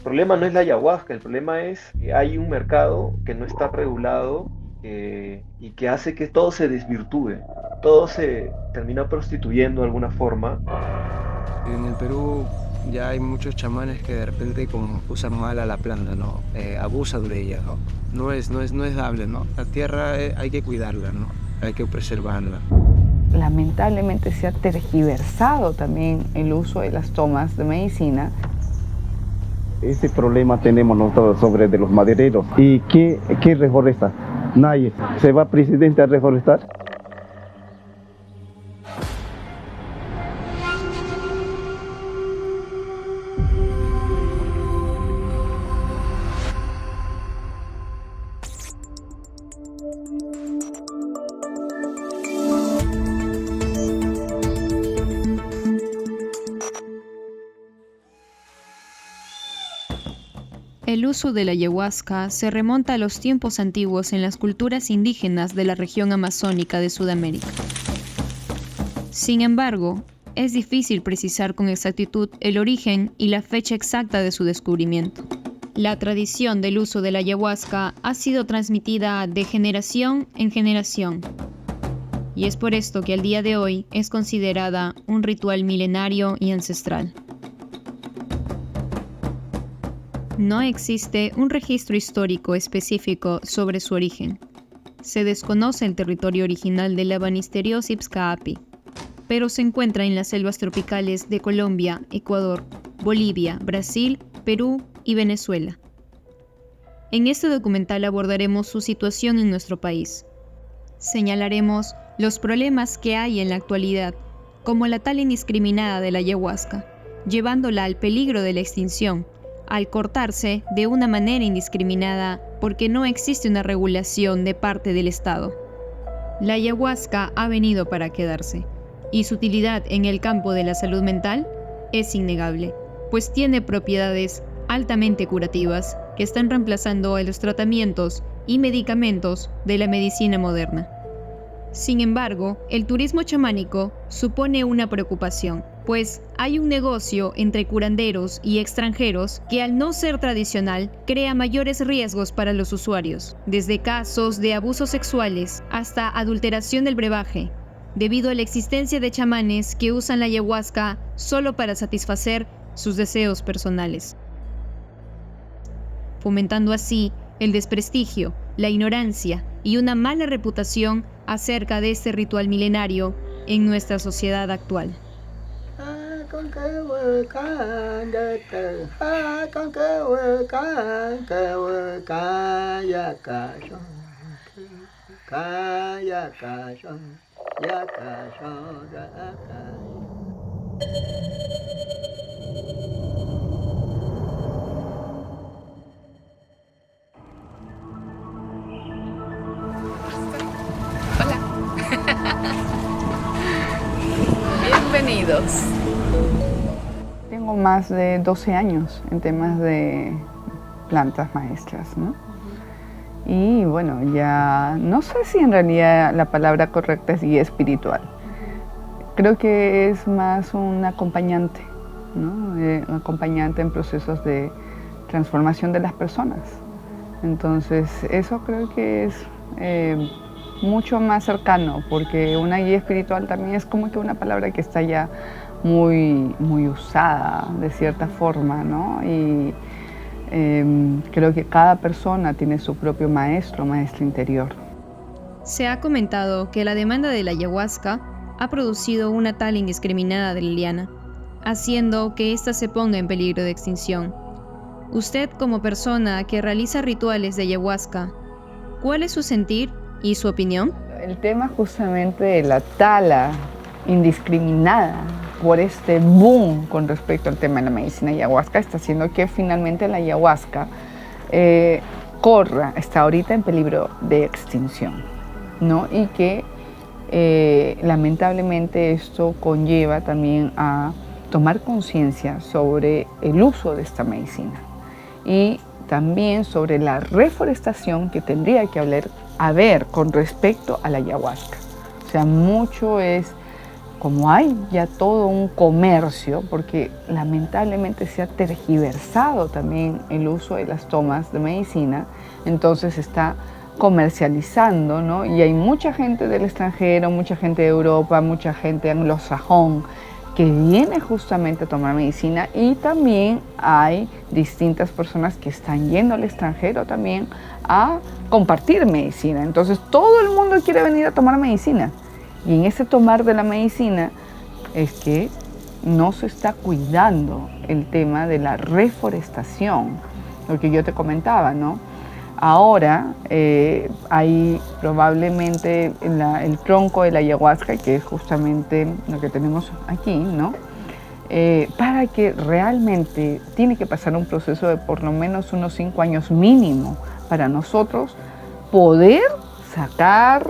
problema no es la ayahuasca, el problema es que hay un mercado que no está regulado y que hace que todo se desvirtúe, todo se termina prostituyendo de alguna forma. En el Perú ya hay muchos chamanes que de repente como usan mal a la planta, ¿no? Abusan de ella, ¿no? No es dable, ¿no? La tierra hay que cuidarla, ¿no? Hay que preservarla. Lamentablemente se ha tergiversado también el uso de las tomas de medicina. Ese problema tenemos nosotros sobre de los madereros. ¿Y qué reforesta? Nadie. ¿Se va presidente a reforestar? El uso de la ayahuasca se remonta a los tiempos antiguos en las culturas indígenas de la región amazónica de Sudamérica. Sin embargo, es difícil precisar con exactitud el origen y la fecha exacta de su descubrimiento. La tradición del uso de la ayahuasca ha sido transmitida de generación en generación, y es por esto que al día de hoy es considerada un ritual milenario y ancestral. No existe un registro histórico específico sobre su origen. Se desconoce el territorio original de la Banisteriopsis caapi, pero se encuentra en las selvas tropicales de Colombia, Ecuador, Bolivia, Brasil, Perú y Venezuela. En este documental abordaremos su situación en nuestro país. Señalaremos los problemas que hay en la actualidad, como la tala indiscriminada de la ayahuasca, llevándola al peligro de la extinción, al cortarse de una manera indiscriminada porque no existe una regulación de parte del Estado. La ayahuasca ha venido para quedarse, y su utilidad en el campo de la salud mental es innegable, pues tiene propiedades altamente curativas que están reemplazando a los tratamientos y medicamentos de la medicina moderna. Sin embargo, el turismo chamánico supone una preocupación, pues hay un negocio entre curanderos y extranjeros que al no ser tradicional crea mayores riesgos para los usuarios, desde casos de abusos sexuales hasta adulteración del brebaje, debido a la existencia de chamanes que usan la ayahuasca solo para satisfacer sus deseos personales, fomentando así el desprestigio, la ignorancia y una mala reputación acerca de este ritual milenario en nuestra sociedad actual. Bienvenidos. Tengo más de 12 años en temas de plantas maestras, ¿no? Y bueno, ya no sé si en realidad la palabra correcta es guía espiritual. Creo que es más un acompañante, ¿no? Un acompañante en procesos de transformación de las personas. Entonces, eso creo que es mucho más cercano, porque una guía espiritual también es como que una palabra que está ya muy usada de cierta forma, ¿no? Y creo que cada persona tiene su propio maestro interior. Se ha comentado que la demanda de la ayahuasca ha producido una tala indiscriminada de Liliana, haciendo que ésta se ponga en peligro de extinción. Usted, como persona que realiza rituales de ayahuasca, ¿cuál es su sentir y su opinión? El tema justamente de la tala indiscriminada por este boom con respecto al tema de la medicina ayahuasca está haciendo que finalmente la ayahuasca está ahorita en peligro de extinción, ¿no? Y que lamentablemente esto conlleva también a tomar conciencia sobre el uso de esta medicina y también sobre la reforestación que tendría que haber con respecto a la ayahuasca. O sea, mucho es como hay ya todo un comercio, porque lamentablemente se ha tergiversado también el uso de las tomas de medicina, entonces está comercializando, ¿no? Y hay mucha gente del extranjero, mucha gente de Europa, mucha gente anglosajón que viene justamente a tomar medicina, y también hay distintas personas que están yendo al extranjero también a compartir medicina. Entonces todo el mundo quiere venir a tomar medicina, y en ese tomar de la medicina es que no se está cuidando el tema de la reforestación, lo que yo te comentaba, ¿no? Ahora hay probablemente el tronco de la ayahuasca, que es justamente lo que tenemos aquí, ¿no? Para que realmente tiene que pasar un proceso de por lo menos unos 5 años mínimo para nosotros poder sacar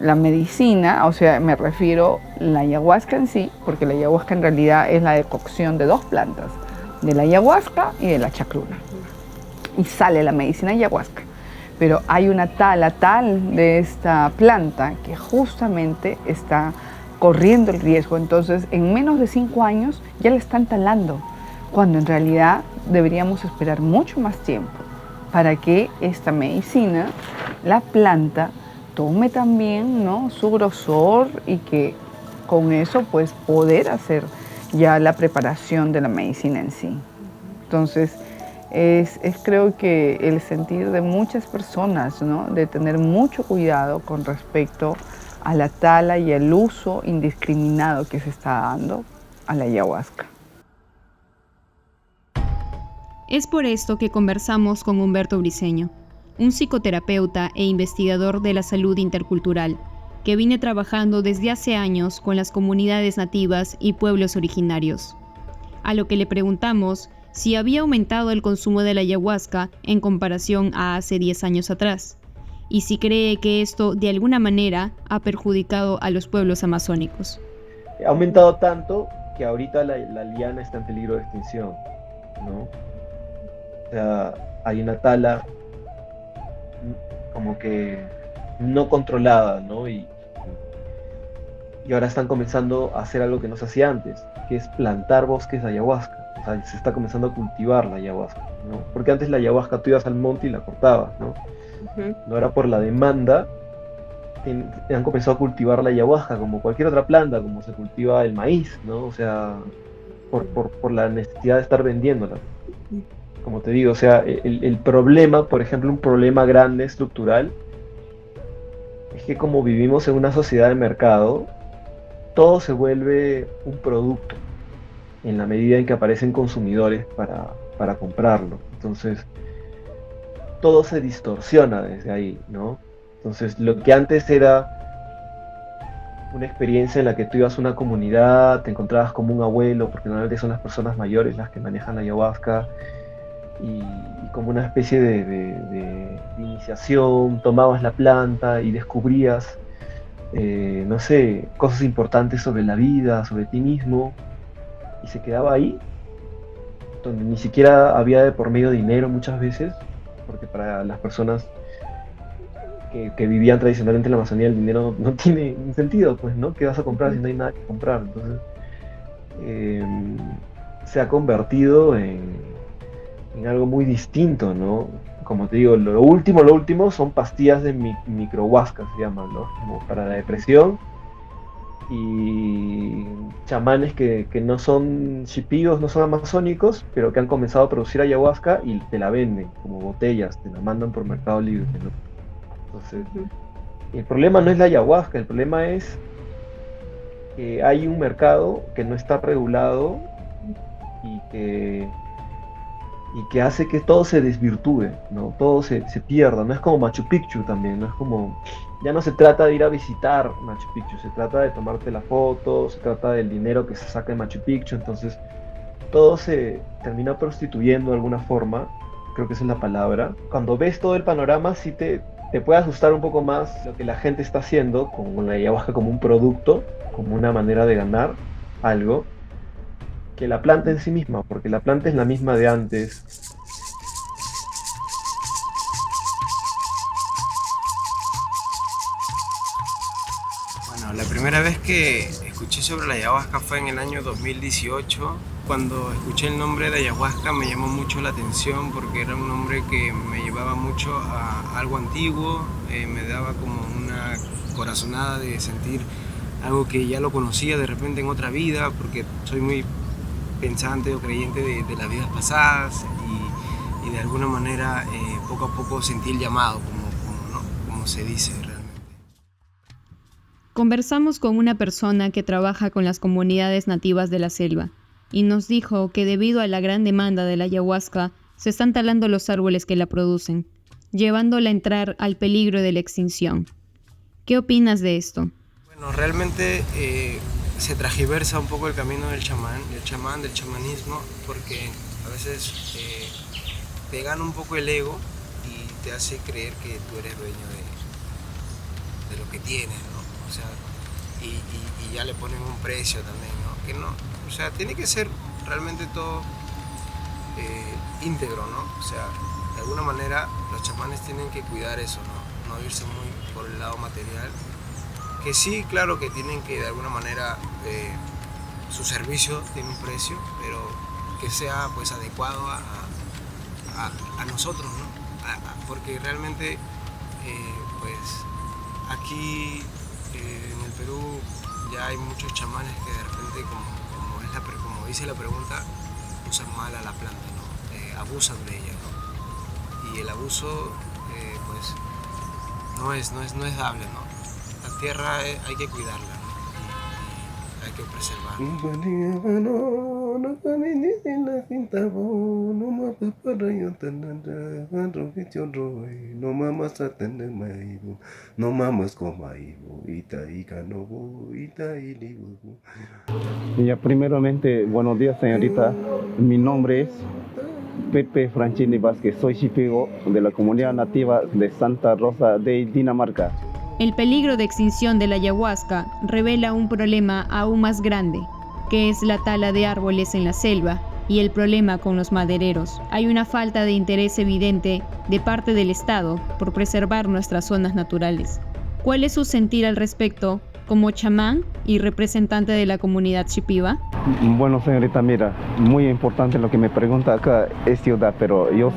la medicina, o sea, me refiero a la ayahuasca en sí, porque la ayahuasca en realidad es la decocción de 2 plantas, de la ayahuasca y de la chacruna. Y sale la medicina ayahuasca. Pero hay una tala tal de esta planta que justamente está corriendo el riesgo. Entonces, en menos de 5 años ya la están talando, cuando en realidad deberíamos esperar mucho más tiempo para que esta medicina, la planta, tome también, ¿no?, su grosor, y que con eso pues poder hacer ya la preparación de la medicina en sí. Entonces, es creo que el sentir de muchas personas, ¿no?, de tener mucho cuidado con respecto a la tala y el uso indiscriminado que se está dando a la ayahuasca. Es por esto que conversamos con Humberto Briceño, un psicoterapeuta e investigador de la salud intercultural, que viene trabajando desde hace años con las comunidades nativas y pueblos originarios. A lo que le preguntamos si había aumentado el consumo de la ayahuasca en comparación a hace 10 años atrás, y si cree que esto de alguna manera ha perjudicado a los pueblos amazónicos. Ha aumentado tanto que ahorita la liana está en peligro de extinción, ¿no? O sea, hay una tala como que no controlada, ¿no? Y ahora están comenzando a hacer algo que no se hacía antes, que es plantar bosques de ayahuasca. O sea, se está comenzando a cultivar la ayahuasca, ¿no? Porque antes la ayahuasca tú ibas al monte y la cortabas, ¿no? No era por la demanda, han comenzado a cultivar la ayahuasca como cualquier otra planta, como se cultiva el maíz, ¿no? O sea, por la necesidad de estar vendiéndola. Como te digo, o sea, el problema, por ejemplo, un problema grande, estructural, es que como vivimos en una sociedad de mercado, todo se vuelve un producto en la medida en que aparecen consumidores para comprarlo. Entonces, todo se distorsiona desde ahí, ¿no? Entonces, lo que antes era una experiencia en la que tú ibas a una comunidad, te encontrabas como un abuelo, porque normalmente son las personas mayores las que manejan la ayahuasca, y como una especie de iniciación, tomabas la planta y descubrías, no sé, cosas importantes sobre la vida, sobre ti mismo, y se quedaba ahí, donde ni siquiera había de por medio dinero muchas veces, porque para las personas que vivían tradicionalmente en la Amazonía el dinero no tiene sentido, pues, ¿no? ¿Qué vas a comprar si no hay nada que comprar? Entonces, se ha convertido en algo muy distinto, ¿no? Como te digo, lo último son pastillas de microhuasca, se llaman, ¿no? Como para la depresión, y chamanes que no son shipíos, no son amazónicos, pero que han comenzado a producir ayahuasca y te la venden como botellas, te la mandan por Mercado Libre, ¿no? Entonces, el problema no es la ayahuasca, el problema es que hay un mercado que no está regulado y que hace que todo se desvirtúe, ¿no? Todo se pierda. No es como Machu Picchu también, no es como... Ya no se trata de ir a visitar Machu Picchu, se trata de tomarte la foto, se trata del dinero que se saca de Machu Picchu, entonces todo se termina prostituyendo de alguna forma, creo que esa es la palabra. Cuando ves todo el panorama, sí te puede asustar un poco más lo que la gente está haciendo con la ayahuasca como un producto, como una manera de ganar algo, que la planta en sí misma, porque la planta es la misma de antes. Bueno, Bueno, la primera vez que escuché sobre la ayahuasca fue en el año 2018. Cuando escuché el nombre de ayahuasca me llamó mucho la atención porque era un nombre que me llevaba mucho a algo antiguo, me daba como una corazonada de sentir algo que ya lo conocía de repente en otra vida, porque soy muy pensante o creyente de las vidas pasadas y de alguna manera poco a poco sentí el llamado, como se dice realmente. Conversamos con una persona que trabaja con las comunidades nativas de la selva y nos dijo que debido a la gran demanda de la ayahuasca se están talando los árboles que la producen, llevándola a entrar al peligro de la extinción. ¿Qué opinas de esto? Bueno, realmente se transgiversa un poco el camino del chamán, del chamanismo, porque a veces te gana un poco el ego y te hace creer que tú eres dueño de lo que tienes, ¿no? O sea, y ya le ponen un precio también, ¿no? Que no, o sea, tiene que ser realmente todo íntegro, ¿no? O sea, de alguna manera los chamanes tienen que cuidar eso, ¿no? No irse muy por el lado material. Que sí, claro que tienen que de alguna manera su servicio tiene un precio, pero que sea pues adecuado a nosotros, ¿no? Porque realmente pues aquí en el Perú ya hay muchos chamanes que de repente como dice la pregunta, usan mal a la planta, ¿no? Abusan de ella, ¿no? Y el abuso pues no es dable, ¿no? La tierra hay que cuidarla, ¿no? Y hay que preservarla. Ya, primeramente, buenos días, señorita. Mi nombre es Pepe Franchini Vázquez. Soy shipibo de la comunidad nativa de Santa Rosa de Dinamarca. El peligro de extinción de la ayahuasca revela un problema aún más grande, que es la tala de árboles en la selva y el problema con los madereros. Hay una falta de interés evidente de parte del Estado por preservar nuestras zonas naturales. ¿Cuál es su sentir al respecto como chamán y representante de la comunidad shipiba? Bueno, señorita, mira, muy importante lo que me pregunta acá es ciudad, pero yo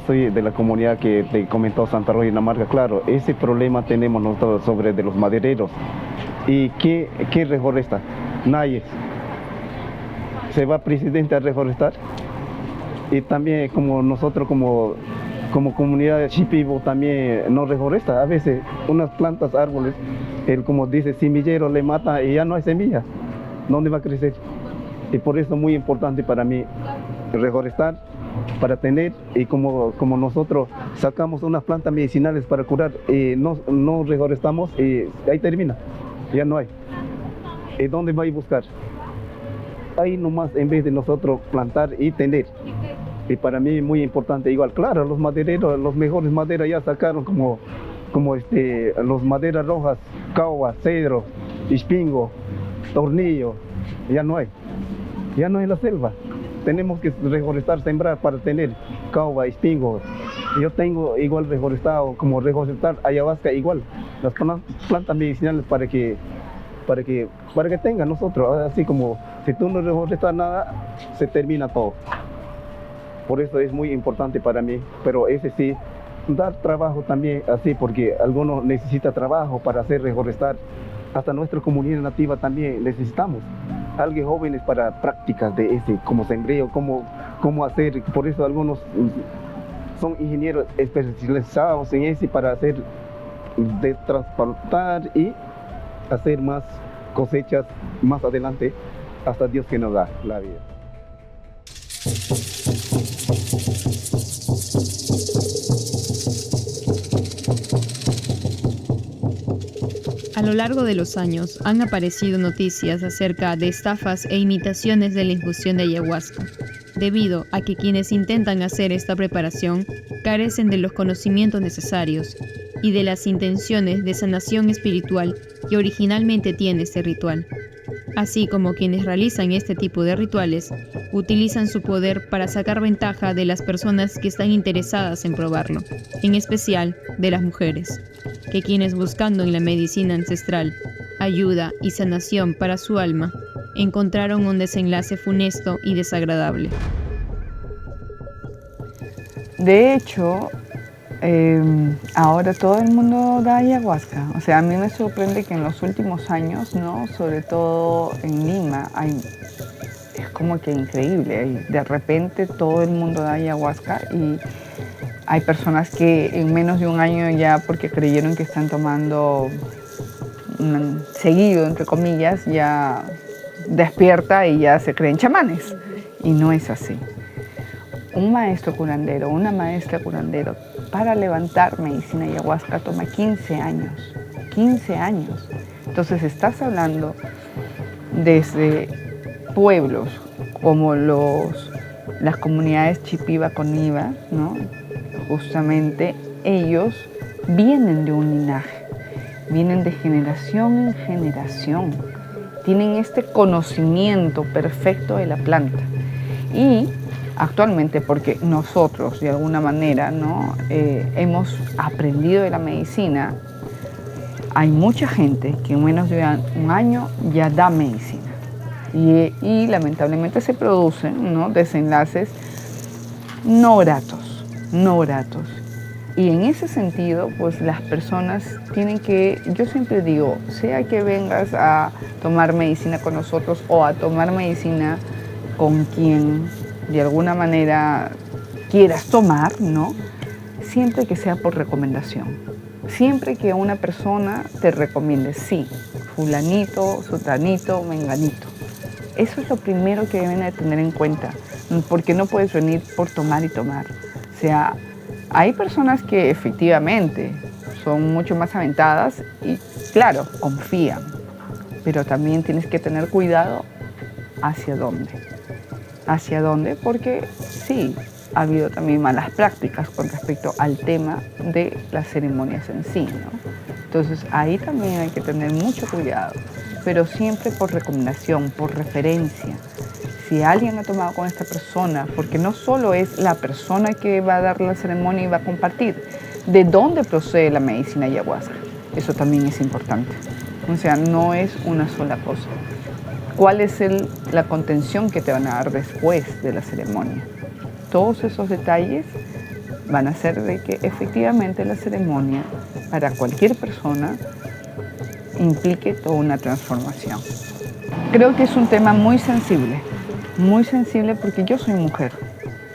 soy de la comunidad que te comentó Santa Rosa de Dinamarca. Claro, ese problema tenemos nosotros sobre de los madereros. ¿Y qué reforesta? Nadie. ¿Se va presidente a reforestar? Y también como nosotros como comunidad de shipibo también no reforesta. A veces unas plantas, árboles, como dice, semillero le mata y ya no hay semilla. ¿Dónde va a crecer? Y por eso es muy importante para mí reforestar, para tener, y como nosotros sacamos unas plantas medicinales para curar, y no reforestamos y ahí termina, ya no hay. ¿Y dónde va a ir a buscar? Ahí nomás, en vez de nosotros plantar y tener. Y para mí es muy importante igual. Claro, los madereros, los mejores maderas ya sacaron como los maderas rojas, caoba, cedro, ispingo, tornillo, ya no hay en la selva. Tenemos que reforestar, sembrar para tener caoba, ispingo. Yo tengo igual reforestado, como reforestar ayahuasca igual, las plantas medicinales para que tengan nosotros, así como si tú no reforestas nada, se termina todo. Por eso es muy importante para mí, pero ese sí, dar trabajo también así, porque algunos necesitan trabajo para hacer reforestar. Hasta nuestra comunidad nativa también necesitamos alguien jóvenes para prácticas de ese, como sembreo, cómo hacer. Por eso algunos son ingenieros especializados en ese para hacer, de transportar y hacer más cosechas más adelante, hasta Dios que nos da la vida. A lo largo de los años han aparecido noticias acerca de estafas e imitaciones de la infusión de ayahuasca, debido a que quienes intentan hacer esta preparación carecen de los conocimientos necesarios y de las intenciones de sanación espiritual que originalmente tiene este ritual, así como quienes realizan este tipo de rituales utilizan su poder para sacar ventaja de las personas que están interesadas en probarlo, en especial de las mujeres, que quienes buscando en la medicina ancestral ayuda y sanación para su alma, encontraron un desenlace funesto y desagradable. De hecho, ahora todo el mundo da ayahuasca. O sea, a mí me sorprende que en los últimos años, ¿no? Sobre todo en Lima, es como que increíble. De repente todo el mundo da ayahuasca y hay personas que en menos de un año ya, porque creyeron que están tomando seguido, entre comillas, ya despierta y ya se creen chamanes. Y no es así. Un maestro curandero, una maestra curandero, para levantar medicina ayahuasca toma 15 años. 15 años. Entonces estás hablando desde pueblos como las comunidades Chipiba Coniba, ¿no? Justamente ellos vienen de un linaje, vienen de generación en generación, tienen este conocimiento perfecto de la planta. Y actualmente, porque nosotros de alguna manera, ¿no? Hemos aprendido de la medicina, hay mucha gente que en menos de un año ya da medicina. Y lamentablemente se producen, ¿no? Desenlaces no gratos, no gratos. Y en ese sentido, pues las personas tienen que, yo siempre digo, sea que vengas a tomar medicina con nosotros o a tomar medicina con quien de alguna manera quieras tomar, ¿no? Siempre que sea por recomendación. Siempre que una persona te recomiende, sí, fulanito, sutanito, menganito. Eso es lo primero que deben de tener en cuenta, porque no puedes venir por tomar y tomar. O sea, hay personas que efectivamente son mucho más aventadas y, claro, confían, pero también tienes que tener cuidado hacia dónde. ¿Hacia dónde? Porque sí, ha habido también malas prácticas con respecto al tema de las ceremonias en sí, ¿no? Entonces ahí también hay que tener mucho cuidado, pero siempre por recomendación, por referencia. Si alguien ha tomado con esta persona, porque no solo es la persona que va a dar la ceremonia y va a compartir, ¿de dónde procede la medicina ayahuasca? Eso también es importante. O sea, no es una sola cosa. ¿Cuál es la contención que te van a dar después de la ceremonia? Todos esos detalles van a hacer de que efectivamente la ceremonia para cualquier persona implique toda una transformación. Creo que es un tema muy sensible porque yo soy mujer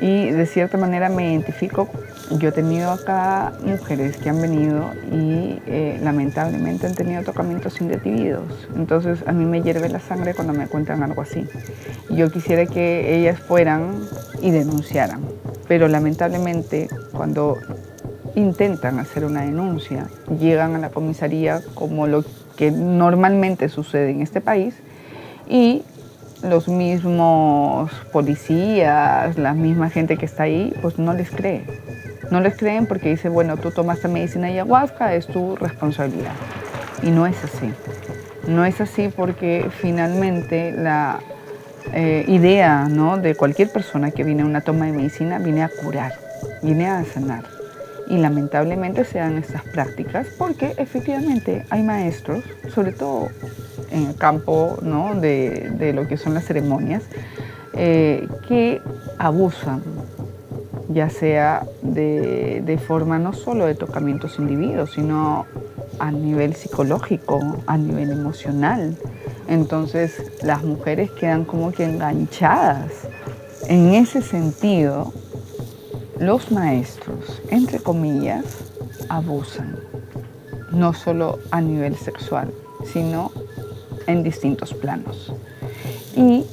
y de cierta manera me identifico. Yo he tenido acá mujeres que han venido y lamentablemente han tenido tocamientos indebidos. Entonces a mí me hierve la sangre cuando me cuentan algo así. Y yo quisiera que ellas fueran y denunciaran. Pero lamentablemente cuando intentan hacer una denuncia, llegan a la comisaría como lo que normalmente sucede en este país y los mismos policías, la misma gente que está ahí, pues no les cree. No les creen porque dice, bueno, tú tomaste medicina ayahuasca, es tu responsabilidad. Y no es así. No es así porque finalmente la idea, ¿no? de cualquier persona que viene a una toma de medicina viene a curar, viene a sanar. Y lamentablemente se dan estas prácticas porque efectivamente hay maestros, sobre todo en el campo, ¿no? de lo que son las ceremonias, que abusan, ya sea de forma no solo de tocamientos individuos, sino a nivel psicológico, a nivel emocional. Entonces las mujeres quedan como que enganchadas. En ese sentido, los maestros, entre comillas, abusan, no solo a nivel sexual, sino en distintos planos. Y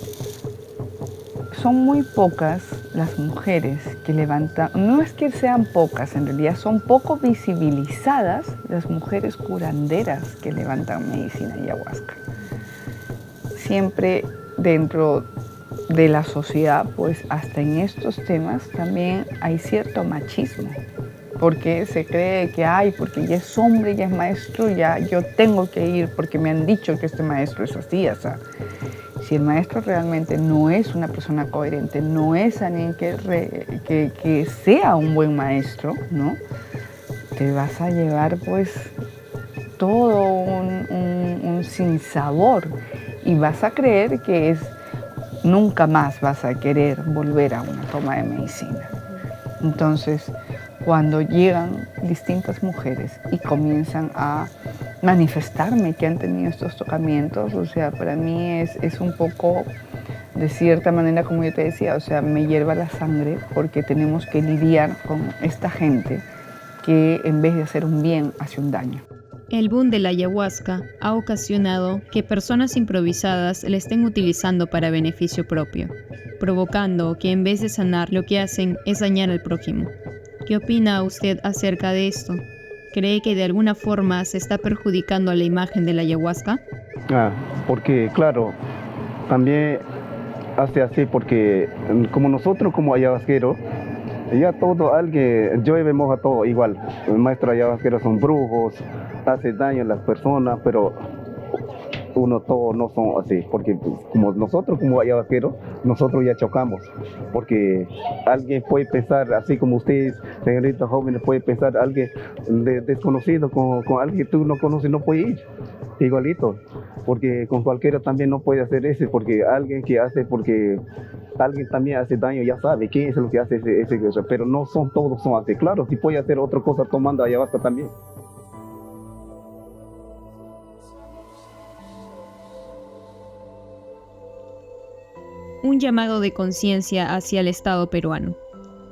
son muy pocas las mujeres que levantan, no es que sean pocas, en realidad son poco visibilizadas las mujeres curanderas que levantan medicina ayahuasca. Siempre dentro de la sociedad, pues hasta en estos temas también hay cierto machismo, porque se cree que porque ya es hombre, ya es maestro, ya yo tengo que ir porque me han dicho que este maestro es así, o sea, si el maestro realmente no es una persona coherente, no es alguien que sea un buen maestro, ¿no? Te vas a llevar pues todo un sinsabor y vas a creer que nunca más vas a querer volver a una toma de medicina. Entonces, cuando llegan distintas mujeres y comienzan a manifestarme que han tenido estos tocamientos, o sea, para mí es un poco, de cierta manera, como yo te decía, o sea, me hierva la sangre porque tenemos que lidiar con esta gente que en vez de hacer un bien, hace un daño. El boom de la ayahuasca ha ocasionado que personas improvisadas la estén utilizando para beneficio propio, provocando que en vez de sanar lo que hacen es dañar al prójimo. ¿Qué opina usted acerca de esto? ¿Cree que de alguna forma se está perjudicando a la imagen de la ayahuasca? Porque claro, también hace así porque como nosotros como ayahuasqueros, ya todo, alguien, llueve, moja todo igual. Los maestros ayahuasqueros son brujos, hace daño a las personas, pero todos no son así, porque pues, como nosotros como ayahuasqueros, nosotros ya chocamos, porque alguien puede pensar, así como ustedes, señoritas jóvenes, puede pensar alguien desconocido con alguien que tú no conoces, no puede ir, igualito, porque con cualquiera también no puede hacer eso, porque alguien que hace, porque alguien también hace daño, ya sabe qué es lo que hace ese, pero no son todos son así, claro, si puede hacer otra cosa tomando ayahuasca también. Un llamado de conciencia hacia el Estado peruano.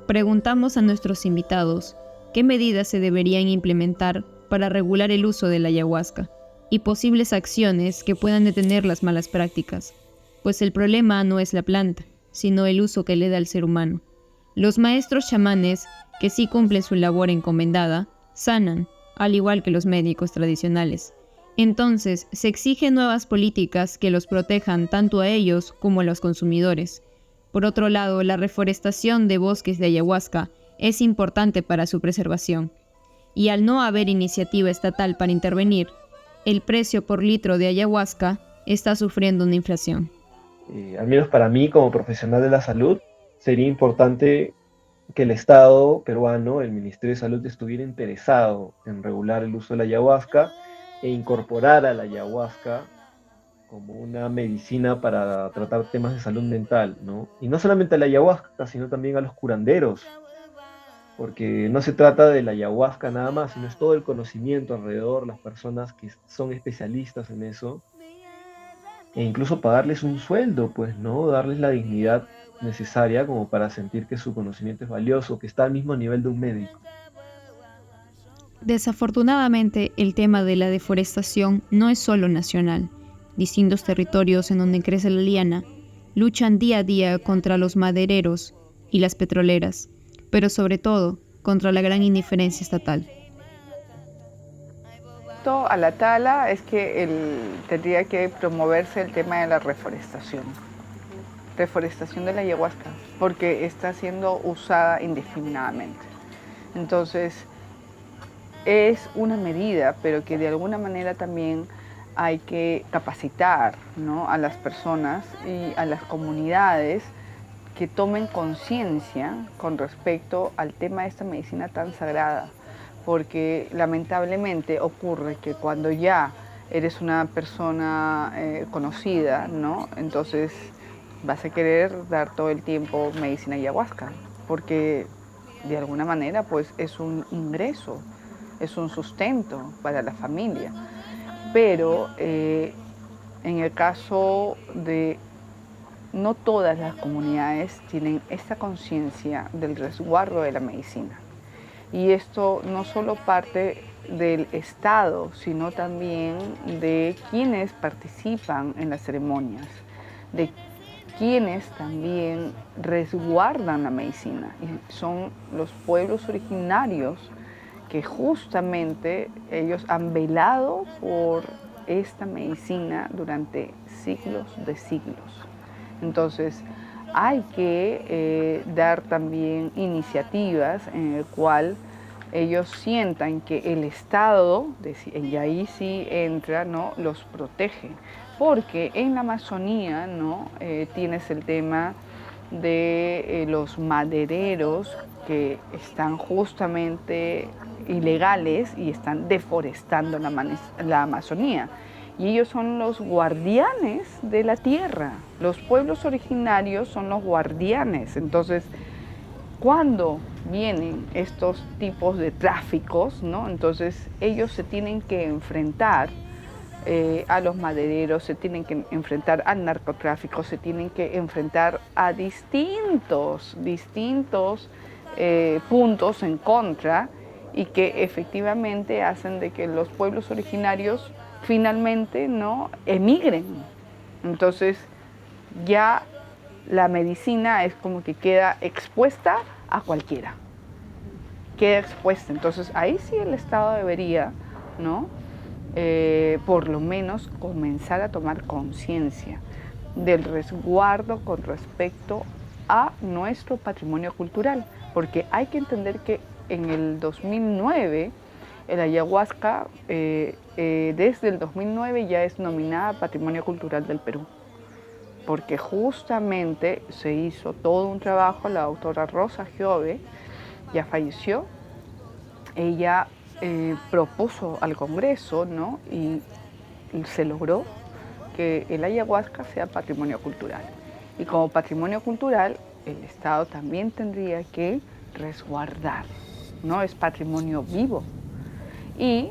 Preguntamos a nuestros invitados qué medidas se deberían implementar para regular el uso de la ayahuasca y posibles acciones que puedan detener las malas prácticas, pues el problema no es la planta, sino el uso que le da al ser humano. Los maestros chamanes, que sí cumplen su labor encomendada, sanan, al igual que los médicos tradicionales. Entonces, se exigen nuevas políticas que los protejan tanto a ellos como a los consumidores. Por otro lado, la reforestación de bosques de ayahuasca es importante para su preservación. Y al no haber iniciativa estatal para intervenir, el precio por litro de ayahuasca está sufriendo una inflación. Al menos para mí, como profesional de la salud, sería importante que el Estado peruano, el Ministerio de Salud, estuviera interesado en regular el uso de la ayahuasca e incorporar a la ayahuasca como una medicina para tratar temas de salud mental, ¿no? Y no solamente a la ayahuasca, sino también a los curanderos, porque no se trata de la ayahuasca nada más, sino es todo el conocimiento alrededor, las personas que son especialistas en eso, e incluso pagarles un sueldo, pues, ¿no? Darles la dignidad necesaria como para sentir que su conocimiento es valioso, que está al mismo nivel de un médico. Desafortunadamente, el tema de la deforestación no es solo nacional. Distintos territorios en donde crece la liana luchan día a día contra los madereros y las petroleras, pero sobre todo contra la gran indiferencia estatal. A la tala es que tendría que promoverse el tema de la reforestación de la ayahuasca, porque está siendo usada indiscriminadamente. Entonces, es una medida, pero que de alguna manera también hay que capacitar, ¿no?, a las personas y a las comunidades que tomen conciencia con respecto al tema de esta medicina tan sagrada, porque lamentablemente ocurre que cuando ya eres una persona conocida, ¿no?, entonces vas a querer dar todo el tiempo medicina ayahuasca, porque de alguna manera pues es un ingreso, es un sustento para la familia. Pero en el caso de no todas las comunidades tienen esta conciencia del resguardo de la medicina. Y esto no solo parte del Estado, sino también de quienes participan en las ceremonias, de quienes también resguardan la medicina. Y son los pueblos originarios que justamente ellos han velado por esta medicina durante siglos de siglos. Entonces, hay que dar también iniciativas en el cual ellos sientan que el Estado, y ahí sí entra, ¿no?, los protege. Porque en la Amazonía, ¿no?, tienes el tema de los madereros que están justamente ilegales y están deforestando la Amazonía. Y ellos son los guardianes de la tierra. Los pueblos originarios son los guardianes. Entonces, cuando vienen estos tipos de tráficos, ¿no? Entonces ellos se tienen que enfrentar a los madereros, se tienen que enfrentar al narcotráfico, se tienen que enfrentar a distintos puntos en contra, y que efectivamente hacen de que los pueblos originarios finalmente no emigren. Entonces ya la medicina es como que queda expuesta a cualquiera, queda expuesta. Entonces ahí sí el Estado debería, ¿no? Por lo menos comenzar a tomar conciencia del resguardo con respecto a nuestro patrimonio cultural, porque hay que entender que en el 2009 el ayahuasca, desde el 2009 ya es nominada Patrimonio Cultural del Perú, porque justamente se hizo todo un trabajo. La doctora Rosa Giove ya falleció, ella propuso al Congreso, ¿no? Y se logró que el ayahuasca sea patrimonio cultural. Y como patrimonio cultural, el Estado también tendría que resguardar, ¿no? Es patrimonio vivo. Y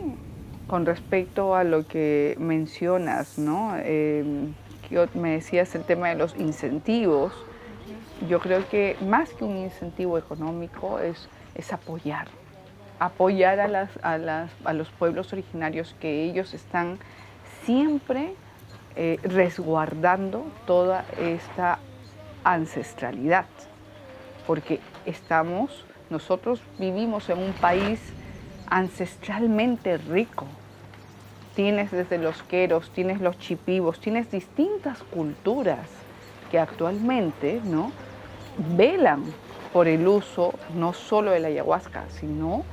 con respecto a lo que mencionas, ¿no? Que me decías el tema de los incentivos, yo creo que más que un incentivo económico es apoyar a los pueblos originarios, que ellos están siempre resguardando toda esta ancestralidad, porque nosotros vivimos en un país ancestralmente rico. Tienes desde los queros, tienes los chipivos, tienes distintas culturas que actualmente, ¿no?, velan por el uso no solo de la ayahuasca, sino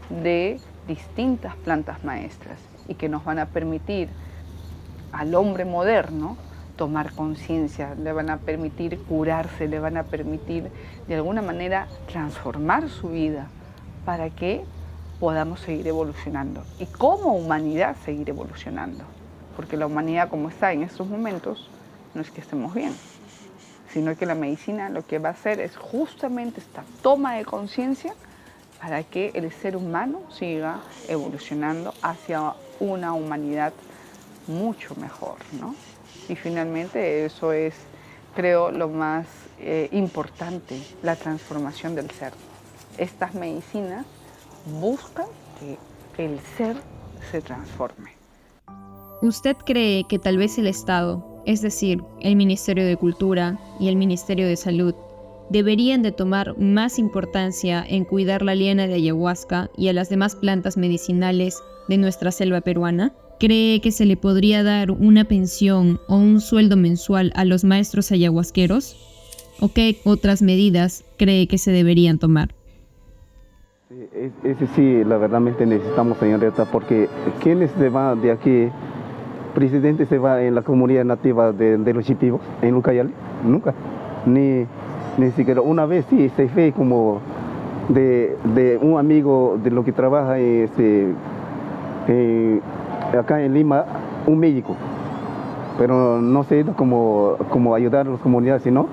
de distintas plantas maestras, y que nos van a permitir al hombre moderno tomar conciencia, le van a permitir curarse, le van a permitir de alguna manera transformar su vida para que podamos seguir evolucionando, y como humanidad seguir evolucionando, porque la humanidad como está en estos momentos no es que estemos bien, sino que la medicina lo que va a hacer es justamente esta toma de conciencia para que el ser humano siga evolucionando hacia una humanidad mucho mejor, ¿no? Y finalmente eso es, creo, lo más importante, la transformación del ser. Estas medicinas buscan que el ser se transforme. ¿Usted cree que tal vez el Estado, es decir, el Ministerio de Cultura y el Ministerio de Salud, deberían de tomar más importancia en cuidar la liana de ayahuasca y a las demás plantas medicinales de nuestra selva peruana? ¿Cree que se le podría dar una pensión o un sueldo mensual a los maestros ayahuasqueros? ¿O qué otras medidas cree que se deberían tomar? Ese sí, la verdadmente necesitamos, señorita, porque ¿quiénes se van de aquí? ¿Presidente se va en la comunidad nativa de los chipivos, en Ucayali? Nunca. Ni siquiera una vez sí se fue como de un amigo de lo que trabaja acá en Lima, un médico, pero no sé cómo ayudar a las comunidades, sino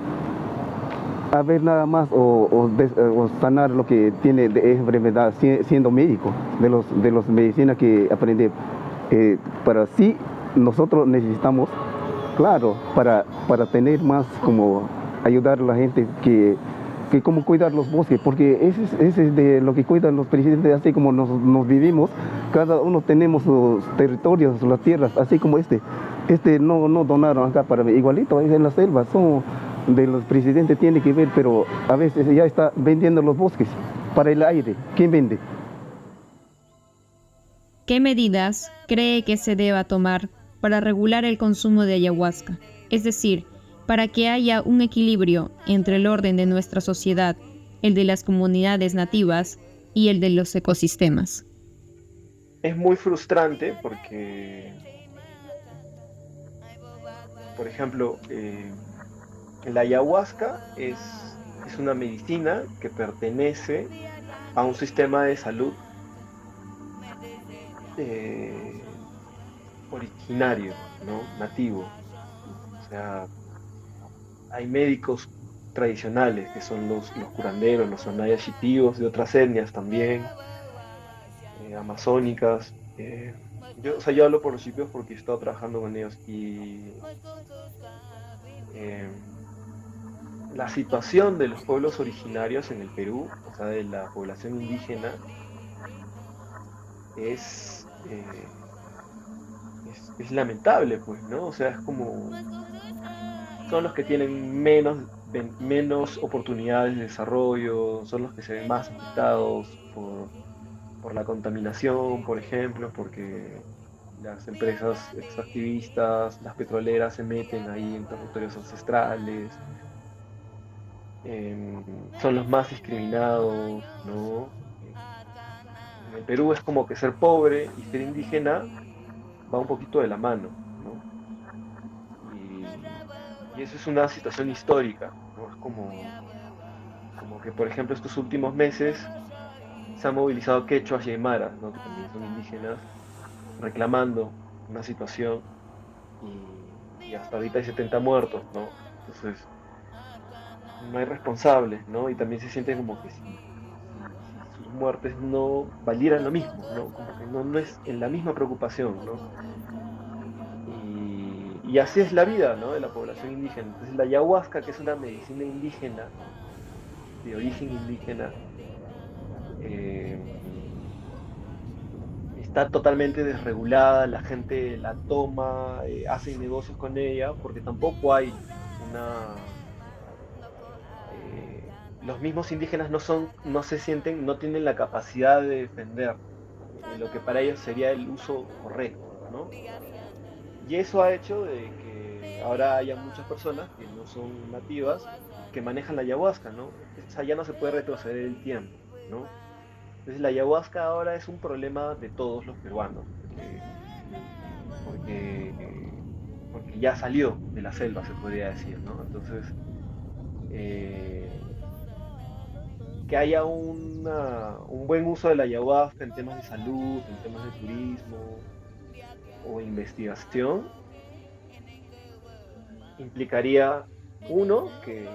a ver nada más o sanar lo que tiene de enfermedad siendo médico, de los medicinas que aprende. Para sí nosotros necesitamos, claro, para tener más como ayudar a la gente que cómo cuidar los bosques, porque ese es de lo que cuidan los presidentes, así como nos vivimos, cada uno tenemos sus territorios, las tierras, así como este no donaron acá para mí, igualito, es en la selva, son de los presidentes, tiene que ver, pero a veces ya está vendiendo los bosques para el aire. ¿Quién vende? ¿Qué medidas cree que se deba tomar para regular el consumo de ayahuasca? Es decir, para que haya un equilibrio entre el orden de nuestra sociedad, el de las comunidades nativas y el de los ecosistemas. Es muy frustrante porque, por ejemplo, la ayahuasca es es una medicina que pertenece a un sistema de salud originario, ¿no? Nativo. O sea, hay médicos tradicionales que son los curanderos, los anayas chitivos de otras etnias también, amazónicas. O sea, yo hablo por los chitivos porque he estado trabajando con ellos y eh, la situación de los pueblos originarios en el Perú, o sea, de la población indígena, es, eh, es lamentable, pues, ¿no? O sea, es como, son los que tienen menos oportunidades de desarrollo, son los que se ven más afectados por la contaminación, por ejemplo, porque las empresas extractivistas, las petroleras se meten ahí en territorios ancestrales, em, son los más discriminados, ¿no? En el Perú es como que ser pobre y ser indígena va un poquito de la mano, ¿no? Y eso es una situación histórica, ¿no? Es como que, por ejemplo, estos últimos meses se han movilizado quechuas y aymaras, ¿no? Que también son indígenas, reclamando una situación y hasta ahorita hay 70 muertos, ¿no? Entonces, no hay responsables, ¿no? Y también se siente como que si sus muertes no valieran lo mismo, ¿no? Como que no es en la misma preocupación, ¿no? Y así es la vida, ¿no? De la población indígena. Entonces, la ayahuasca, que es una medicina indígena, de origen indígena, eh, está totalmente desregulada, la gente la toma, hace negocios con ella, porque tampoco hay una... los mismos indígenas no se sienten, no tienen la capacidad de defender lo que para ellos sería el uso correcto, ¿no? Y eso ha hecho de que ahora haya muchas personas que no son nativas que manejan la ayahuasca, ¿no? O sea, ya no se puede retroceder el tiempo, ¿no? Entonces la ayahuasca ahora es un problema de todos los peruanos, porque ya salió de la selva, se podría decir, ¿no? Entonces, eh, que haya un buen uso de la ayahuasca en temas de salud, en temas de turismo o investigación, implicaría, uno, que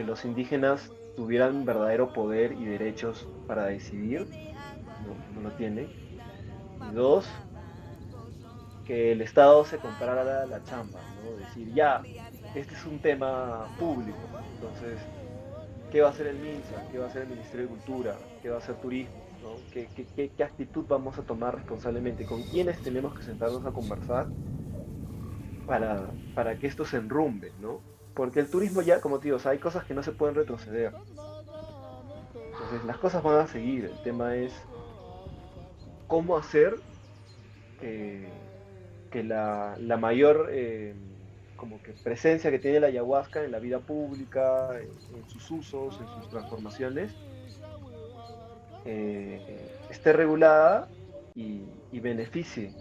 los indígenas tuvieran verdadero poder y derechos para decidir, no lo tienen, y dos, que el Estado se comprara la chamba, ¿no? Decir, ya, este es un tema público, entonces, ¿qué va a hacer el MINSA? ¿Qué va a hacer el Ministerio de Cultura? ¿Qué va a hacer Turismo? ¿No? ¿Qué actitud vamos a tomar responsablemente? ¿Con quiénes tenemos que sentarnos a conversar para que esto se enrumbe, ¿no? Porque el turismo ya, como te digo, o sea, hay cosas que no se pueden retroceder. Entonces, las cosas van a seguir. El tema es cómo hacer eh, que la mayor como que presencia que tiene la ayahuasca en la vida pública, en sus usos, en sus transformaciones, esté regulada y beneficie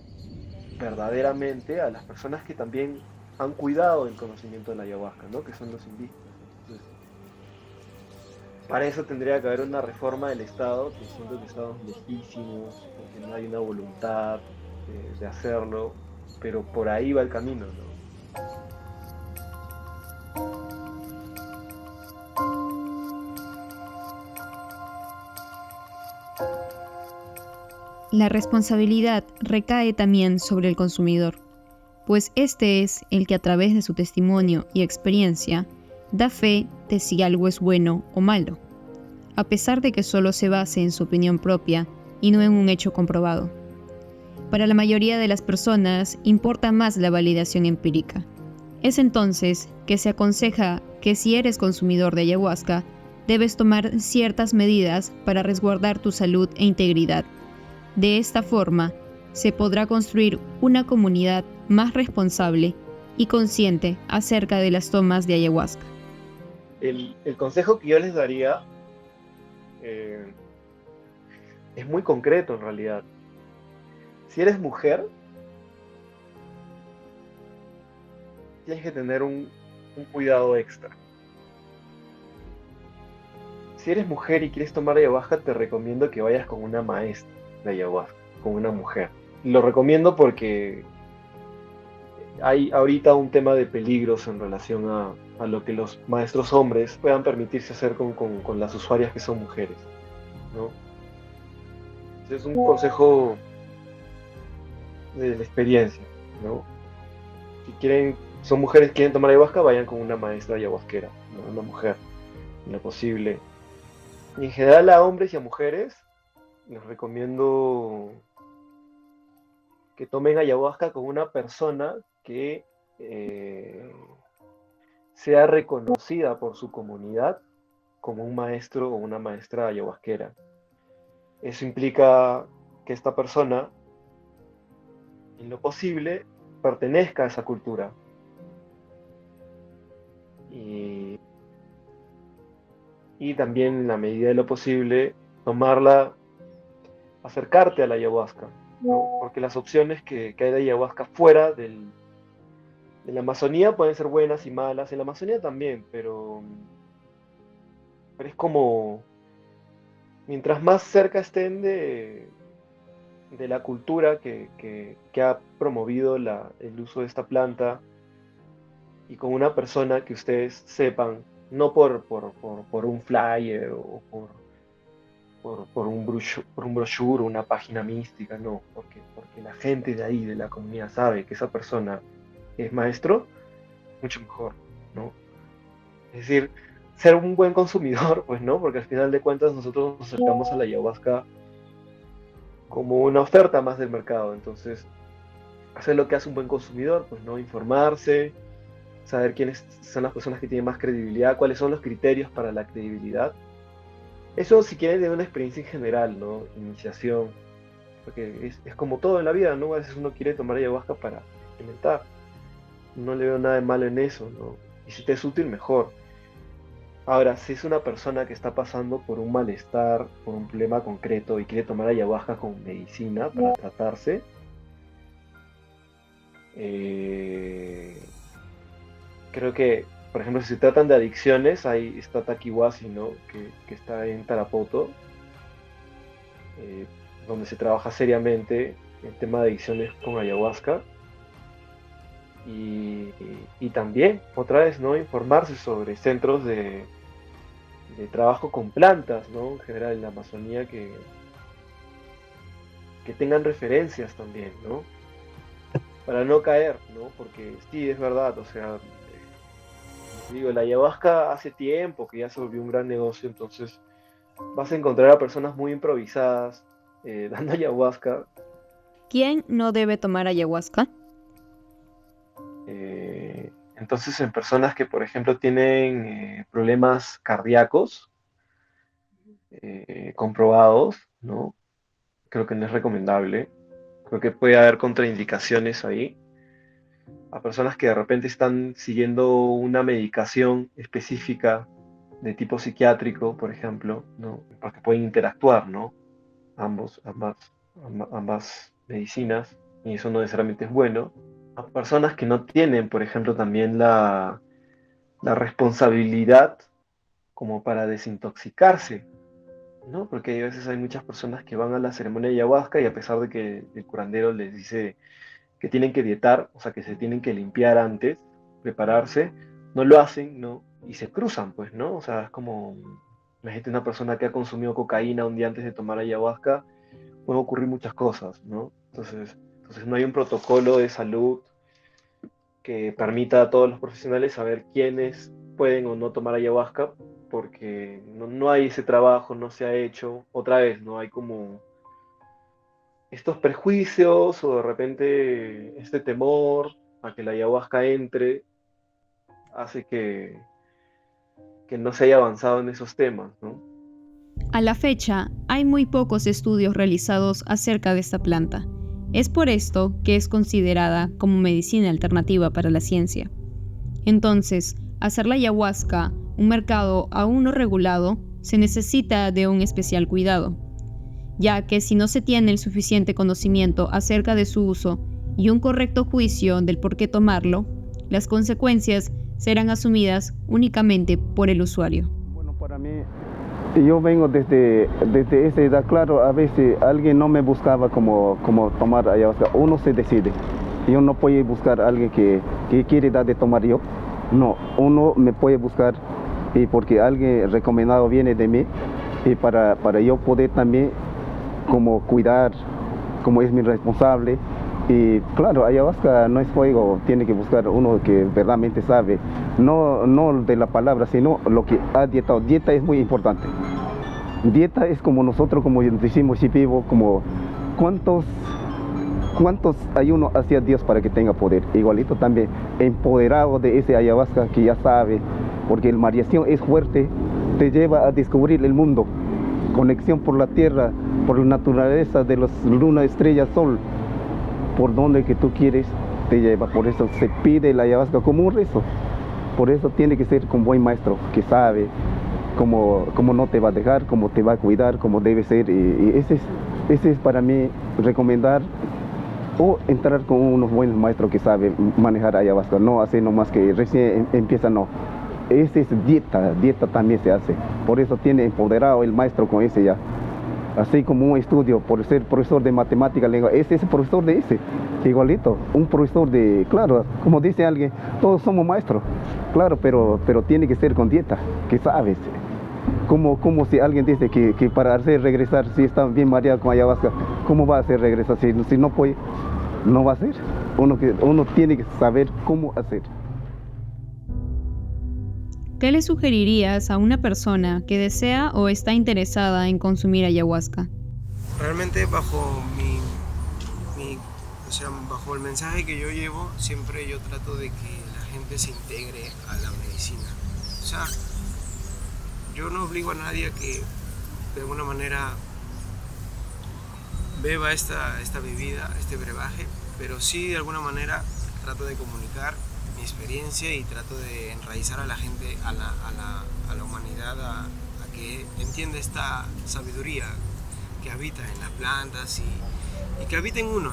verdaderamente a las personas que también han cuidado el conocimiento de la ayahuasca, ¿no? Que son los indígenas. Entonces, para eso tendría que haber una reforma del Estado, que siento que estamos lejísimos, porque no hay una voluntad de hacerlo, pero por ahí va el camino, ¿no? La responsabilidad recae también sobre el consumidor, pues este es el que a través de su testimonio y experiencia da fe de si algo es bueno o malo, a pesar de que solo se base en su opinión propia y no en un hecho comprobado. Para la mayoría de las personas importa más la validación empírica. Es entonces que se aconseja que si eres consumidor de ayahuasca, debes tomar ciertas medidas para resguardar tu salud e integridad. De esta forma, se podrá construir una comunidad más responsable y consciente acerca de las tomas de ayahuasca. El consejo que yo les daría es muy concreto en realidad. Si eres mujer, tienes que tener un cuidado extra. Si eres mujer y quieres tomar ayahuasca, te recomiendo que vayas con una maestra de ayahuasca, con una mujer. Lo recomiendo porque hay ahorita un tema de peligros en relación a lo que los maestros hombres puedan permitirse hacer con las usuarias que son mujeres, ¿no? Es un consejo de la experiencia, ¿no? Si quieren, son mujeres que quieren tomar ayahuasca, vayan con una maestra ayahuasquera, ¿no? Una mujer, en lo posible. Y en general a hombres y a mujeres les recomiendo que tomen ayahuasca con una persona que sea reconocida por su comunidad como un maestro o una maestra ayahuasquera. Eso implica que esta persona, en lo posible, pertenezca a esa cultura. Y también, en la medida de lo posible, tomarla, acercarte a la ayahuasca, ¿no? Porque las opciones que hay de ayahuasca fuera de la Amazonía pueden ser buenas y malas, en la Amazonía también, pero es como, mientras más cerca estén de la cultura que ha promovido el uso de esta planta, y con una persona que ustedes sepan, no por un flyer o por un brochure, una página mística, no, porque la gente de ahí, de la comunidad, sabe que esa persona es maestro, mucho mejor, ¿no? Es decir, ser un buen consumidor, pues no, porque al final de cuentas nosotros nos acercamos a la ayahuasca como una oferta más del mercado. Entonces, hacer lo que hace un buen consumidor, pues no, informarse, saber quiénes son las personas que tienen más credibilidad, cuáles son los criterios para la credibilidad. Eso, si quieren, de una experiencia en general, ¿no? Iniciación, porque es como todo en la vida, ¿no? A veces uno quiere tomar ayahuasca para experimentar. No le veo nada de malo en eso, ¿no? Y si te es útil, mejor. Ahora, si es una persona que está pasando por un malestar, por un problema concreto y quiere tomar ayahuasca como medicina para tratarse, creo que, por ejemplo, si se tratan de adicciones, ahí está Takiwasi, ¿no? Que está en Tarapoto, donde se trabaja seriamente el tema de adicciones con ayahuasca. Y también, otra vez, ¿no? Informarse sobre centros de trabajo con plantas, ¿no? En general en la Amazonía que tengan referencias también, ¿no? Para no caer, ¿no? Porque sí, es verdad, o sea, digo, la ayahuasca hace tiempo que ya se volvió un gran negocio, entonces vas a encontrar a personas muy improvisadas dando ayahuasca. ¿Quién no debe tomar ayahuasca? Entonces, en personas que, por ejemplo, tienen problemas cardíacos comprobados, ¿no? Creo que no es recomendable. Creo que puede haber contraindicaciones ahí. A personas que de repente están siguiendo una medicación específica de tipo psiquiátrico, por ejemplo, ¿no? Porque pueden interactuar, ¿no? Ambas medicinas, y eso no necesariamente es bueno. A personas que no tienen, por ejemplo, también la responsabilidad como para desintoxicarse, ¿no? Porque a veces hay muchas personas que van a la ceremonia de ayahuasca y a pesar de que el curandero les dice que tienen que dietar, o sea, que se tienen que limpiar antes, prepararse, no lo hacen, ¿no? Y se cruzan, pues, ¿no? O sea, es como, imagínate una persona que ha consumido cocaína un día antes de tomar ayahuasca, pueden ocurrir muchas cosas, ¿no? Entonces no hay un protocolo de salud que permita a todos los profesionales saber quiénes pueden o no tomar ayahuasca, porque no hay ese trabajo, no se ha hecho. Otra vez, no hay como estos prejuicios o de repente este temor a que la ayahuasca entre, hace que no se haya avanzado en esos temas, ¿no? A la fecha, hay muy pocos estudios realizados acerca de esta planta. Es por esto que es considerada como medicina alternativa para la ciencia. Entonces, hacer la ayahuasca un mercado aún no regulado se necesita de un especial cuidado, ya que si no se tiene el suficiente conocimiento acerca de su uso y un correcto juicio del por qué tomarlo, las consecuencias serán asumidas únicamente por el usuario. Bueno, para mí Yo vengo desde esa edad, claro, a veces alguien no me buscaba como tomar ayahuasca, uno se decide. Yo no puedo buscar a alguien que quiere dar de tomar yo, no, uno me puede buscar y porque alguien recomendado viene de mí y para yo poder también como cuidar, como es mi responsable. Y claro, ayahuasca no es fuego, tiene que buscar uno que verdaderamente sabe, no de la palabra, sino lo que ha dietado. Dieta es muy importante. Dieta es como nosotros, como decimos Shipibo, como cuántos ayunos hacia Dios para que tenga poder. Igualito también, empoderado de ese ayahuasca que ya sabe, porque el variación es fuerte, te lleva a descubrir el mundo, conexión por la tierra, por la naturaleza de las lunas, estrellas, sol. Por donde que tú quieres te lleva, por eso se pide la ayahuasca como un rezo, por eso tiene que ser con buen maestro que sabe cómo no te va a dejar, cómo te va a cuidar, cómo debe ser, y ese es para mí recomendar o entrar con unos buenos maestros que saben manejar ayahuasca, no hacer nomás que recién empieza, no. Ese es dieta también se hace, por eso tiene empoderado el maestro con ese ya. Así como un estudio, por ser profesor de matemática, lengua, ese es el profesor de ese, igualito, un profesor de, claro, como dice alguien, todos somos maestros, claro, pero tiene que ser con dieta, que sabes, como si alguien dice que para hacer regresar, si está bien mareado con ayahuasca, ¿cómo va a hacer regresar? Si no puede, no va a hacer, uno tiene que saber cómo hacer. ¿Qué le sugerirías a una persona que desea o está interesada en consumir ayahuasca? Realmente bajo bajo el mensaje que yo llevo, siempre yo trato de que la gente se integre a la medicina. O sea, yo no obligo a nadie a que de alguna manera beba esta bebida, este brebaje, pero sí de alguna manera trato de comunicar mi experiencia y trato de enraizar a la gente, a la humanidad, a que entienda esta sabiduría que habita en las plantas y que habita en uno.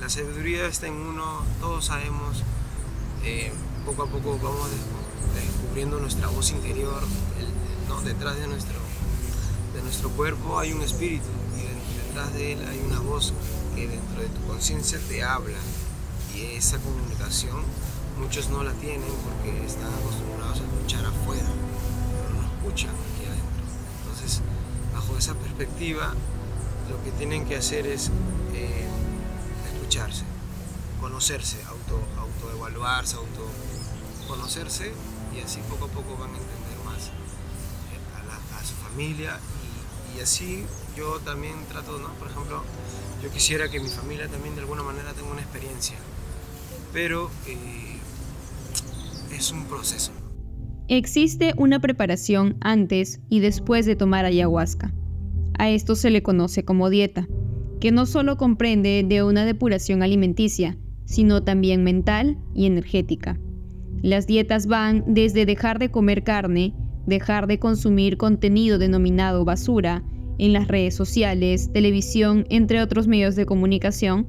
La sabiduría está en uno, todos sabemos, poco a poco vamos descubriendo nuestra voz interior, ¿no? Detrás de nuestro cuerpo hay un espíritu y detrás de él hay una voz que dentro de tu conciencia te habla, y esa comunicación muchos no la tienen porque están acostumbrados a escuchar afuera, pero no escuchan aquí adentro. Entonces, bajo esa perspectiva, lo que tienen que hacer es escucharse, conocerse, autoevaluarse, autoconocerse, y así poco a poco van a entender más a su familia, y así yo también trato, ¿no? Por ejemplo, yo quisiera que mi familia también de alguna manera tenga una experiencia, pero es un proceso. Existe una preparación antes y después de tomar ayahuasca. A esto se le conoce como dieta, que no solo comprende de una depuración alimenticia, sino también mental y energética. Las dietas van desde dejar de comer carne, dejar de consumir contenido denominado basura en las redes sociales, televisión, entre otros medios de comunicación,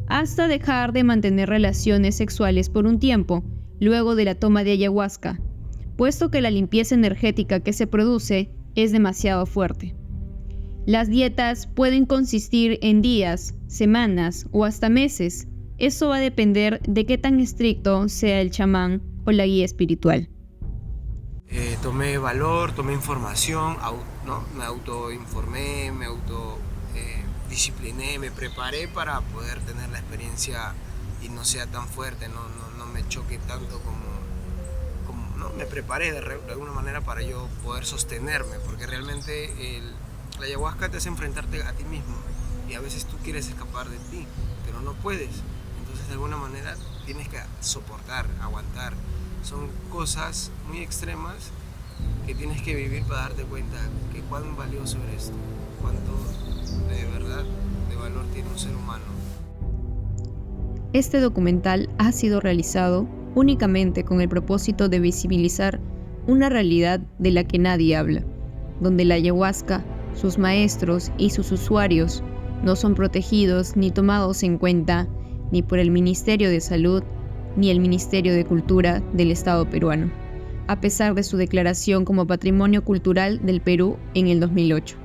hasta dejar de mantener relaciones sexuales por un tiempo, luego de la toma de ayahuasca, puesto que la limpieza energética que se produce es demasiado fuerte. Las dietas pueden consistir en días, semanas o hasta meses. Eso va a depender de qué tan estricto sea el chamán o la guía espiritual. Tomé valor, tomé información, me autoinformé, me discipliné, me preparé para poder tener la experiencia y no sea tan fuerte, no me choque tanto como no, me preparé de alguna manera para yo poder sostenerme, porque realmente la ayahuasca te hace enfrentarte a ti mismo y a veces tú quieres escapar de ti, pero no puedes. Entonces de alguna manera tienes que soportar, aguantar. Son cosas muy extremas que tienes que vivir para darte cuenta que cuán valioso eres tú, cuánto de verdad de valor tiene un ser humano. Este documental ha sido realizado únicamente con el propósito de visibilizar una realidad de la que nadie habla, donde la ayahuasca, sus maestros y sus usuarios no son protegidos ni tomados en cuenta ni por el Ministerio de Salud ni el Ministerio de Cultura del Estado peruano. a pesar de su declaración como Patrimonio Cultural del Perú en el 2008.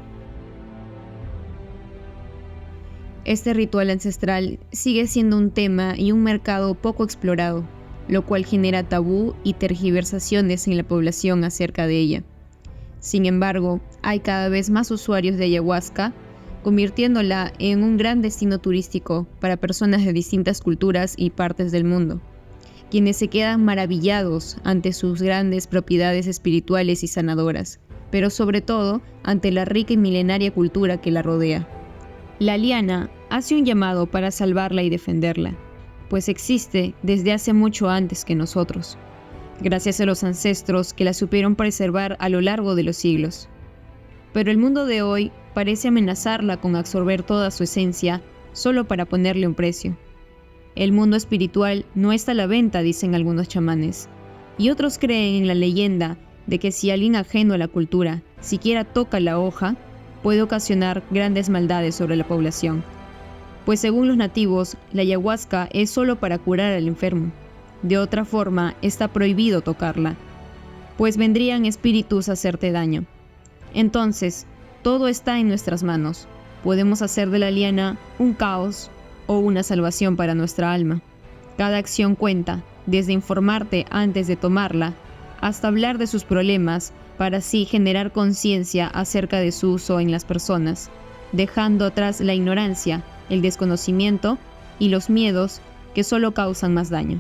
Este ritual ancestral sigue siendo un tema y un mercado poco explorado, lo cual genera tabú y tergiversaciones en la población acerca de ella. Sin embargo, hay cada vez más usuarios de ayahuasca, convirtiéndola en un gran destino turístico para personas de distintas culturas y partes del mundo, quienes se quedan maravillados ante sus grandes propiedades espirituales y sanadoras, pero sobre todo ante la rica y milenaria cultura que la rodea. La liana hace un llamado para salvarla y defenderla, pues existe desde hace mucho antes que nosotros, gracias a los ancestros que la supieron preservar a lo largo de los siglos. Pero el mundo de hoy parece amenazarla con absorber toda su esencia solo para ponerle un precio. El mundo espiritual no está a la venta, dicen algunos chamanes, y otros creen en la leyenda de que si alguien ajeno a la cultura siquiera toca la hoja, puede ocasionar grandes maldades sobre la población. Pues según los nativos, la ayahuasca es solo para curar al enfermo. De otra forma, está prohibido tocarla, pues vendrían espíritus a hacerte daño. Entonces, todo está en nuestras manos. Podemos hacer de la liana un caos o una salvación para nuestra alma. Cada acción cuenta, desde informarte antes de tomarla, hasta hablar de sus problemas, para así generar conciencia acerca de su uso en las personas, dejando atrás la ignorancia, el desconocimiento y los miedos que solo causan más daño.